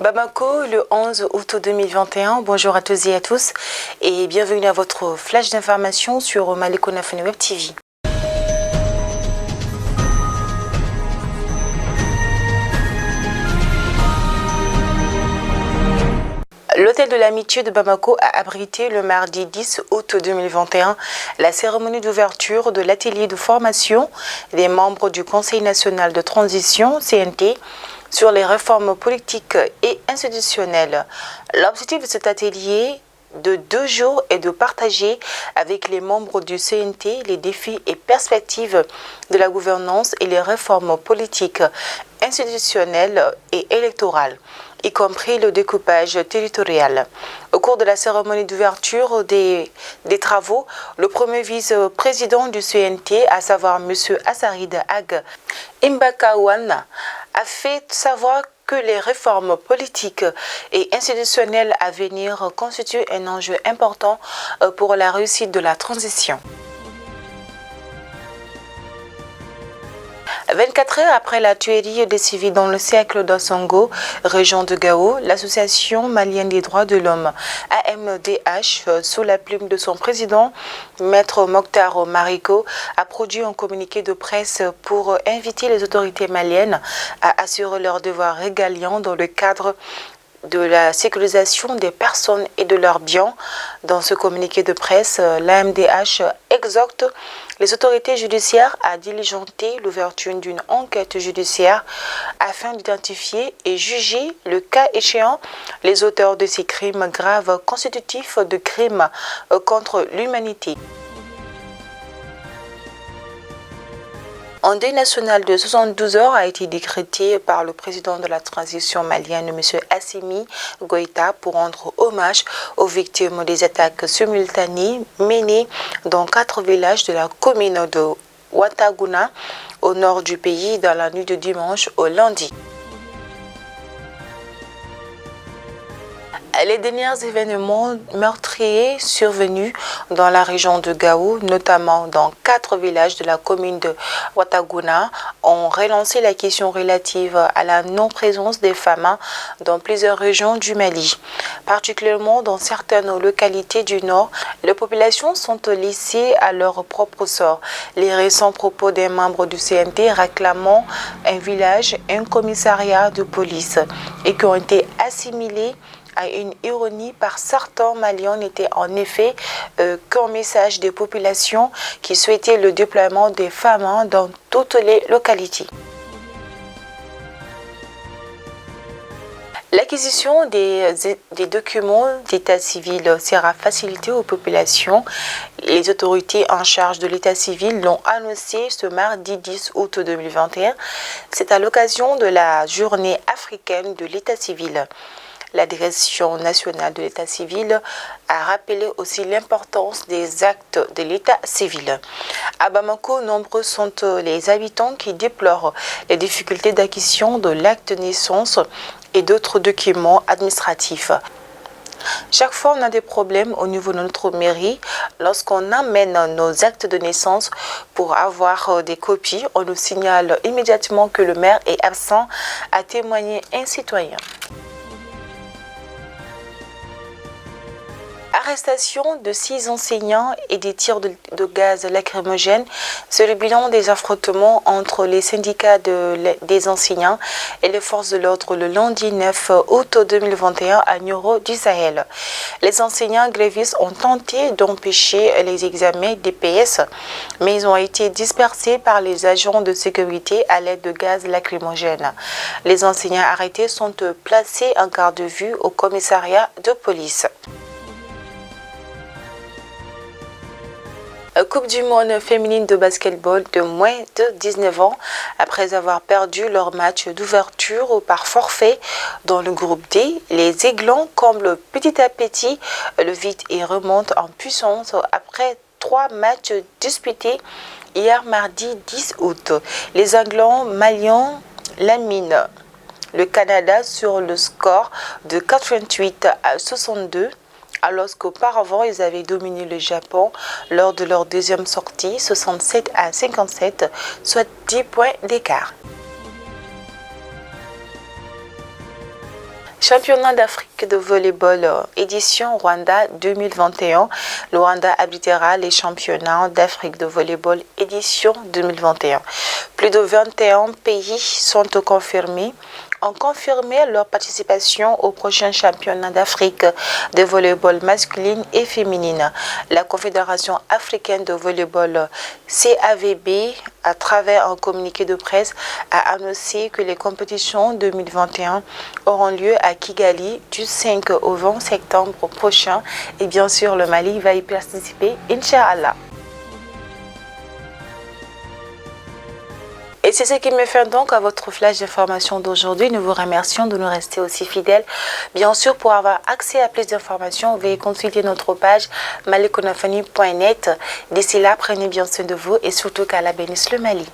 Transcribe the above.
Bamako, le 11 août 2021. Bonjour à tous et à tous et bienvenue à votre flash d'information sur Malikounda Web TV. L'hôtel de l'Amitié de Bamako a abrité le mardi 10 août 2021 la cérémonie d'ouverture de l'atelier de formation des membres du Conseil national de transition, CNT, sur les réformes politiques et institutionnelles. L'objectif de cet atelier de 2 jours est de partager avec les membres du CNT les défis et perspectives de la gouvernance et les réformes politiques, institutionnelles et électorales, y compris le découpage territorial. Au cours de la cérémonie d'ouverture des travaux, le premier vice-président du CNT, à savoir M. Assarid Ag Imbakawan, a fait savoir que les réformes politiques et institutionnelles à venir constituent un enjeu important pour la réussite de la transition. 24 heures après la tuerie des civils dans le cercle d'Osongo, région de Gao, l'association malienne des droits de l'homme, AMDH, sous la plume de son président, Maître Mokhtar Mariko, a produit un communiqué de presse pour inviter les autorités maliennes à assurer leurs devoirs régaliens dans le cadre de la sécurisation des personnes et de leurs biens. Dans ce communiqué de presse, l'AMDH exhorte les autorités judiciaires à diligenter l'ouverture d'une enquête judiciaire afin d'identifier et juger, le cas échéant, les auteurs de ces crimes graves constitutifs de crimes contre l'humanité. Un deuil national de 72 heures a été décrété par le président de la transition malienne, M. Assimi Goïta, pour rendre hommage aux victimes des attaques simultanées menées dans 4 villages de la commune de Ouattaghouna, au nord du pays, dans la nuit de dimanche au lundi. Les derniers événements meurtriers survenus dans la région de Gao, notamment dans 4 villages de la commune de Ouattaghouna, ont relancé la question relative à la non-présence des femmes dans plusieurs régions du Mali. Particulièrement dans certaines localités du Nord, les populations sont laissées à leur propre sort. Les récents propos des membres du CNT réclamant un village, un commissariat de police et qui ont été assimilés à une ironie par certains Maliens n'était en effet qu'un message des populations qui souhaitaient le déploiement des femmes dans toutes les localités. L'acquisition des documents d'état civil sera facilitée aux populations. Les autorités en charge de l'état civil l'ont annoncé ce mardi 10 août 2021. C'est à l'occasion de la journée africaine de l'état civil. La Direction nationale de l'état civil a rappelé aussi l'importance des actes de l'état civil. À Bamako, nombreux sont les habitants qui déplorent les difficultés d'acquisition de l'acte de naissance et d'autres documents administratifs. Chaque fois, on a des problèmes au niveau de notre mairie. Lorsqu'on amène nos actes de naissance pour avoir des copies, on nous signale immédiatement que le maire est absent, a témoigné un citoyen. Arrestation de 6 enseignants et des tirs de gaz lacrymogène. C'est le bilan des affrontements entre les syndicats des enseignants et les forces de l'ordre le lundi 9 août 2021 à Nioro du Sahel. Les enseignants grévistes ont tenté d'empêcher les examens DPS, mais ils ont été dispersés par les agents de sécurité à l'aide de gaz lacrymogène. Les enseignants arrêtés sont placés en garde à vue au commissariat de police. Coupe du monde féminine de basketball de moins de 19 ans. Après avoir perdu leur match d'ouverture par forfait dans le groupe D, les Aiglons comblent petit à petit le vide et remontent en puissance après 3 matchs disputés hier mardi 10 août. Les Aiglons maliens laminent le Canada sur le score de 88 à 62. Alors qu'auparavant, ils avaient dominé le Japon lors de leur deuxième sortie, 67 à 57, soit 10 points d'écart. Championnat d'Afrique de volleyball édition Rwanda 2021. Le Rwanda abritera les championnats d'Afrique de volleyball édition 2021. Plus de 21 pays sont confirmés ont confirmé leur participation au prochain championnat d'Afrique de volleyball masculine et féminine. La Confédération africaine de volleyball CAVB, à travers un communiqué de presse, a annoncé que les compétitions 2021 auront lieu à Kigali du 5 au 20 septembre prochain. Et bien sûr, le Mali va y participer, Inch'Allah. Et c'est ce qui me fait donc à votre flash d'information d'aujourd'hui. Nous vous remercions de nous rester aussi fidèles. Bien sûr, pour avoir accès à plus d'informations, veuillez consulter notre page malikonafani.net. D'ici là, prenez bien soin de vous et surtout qu'Allah bénisse le Mali.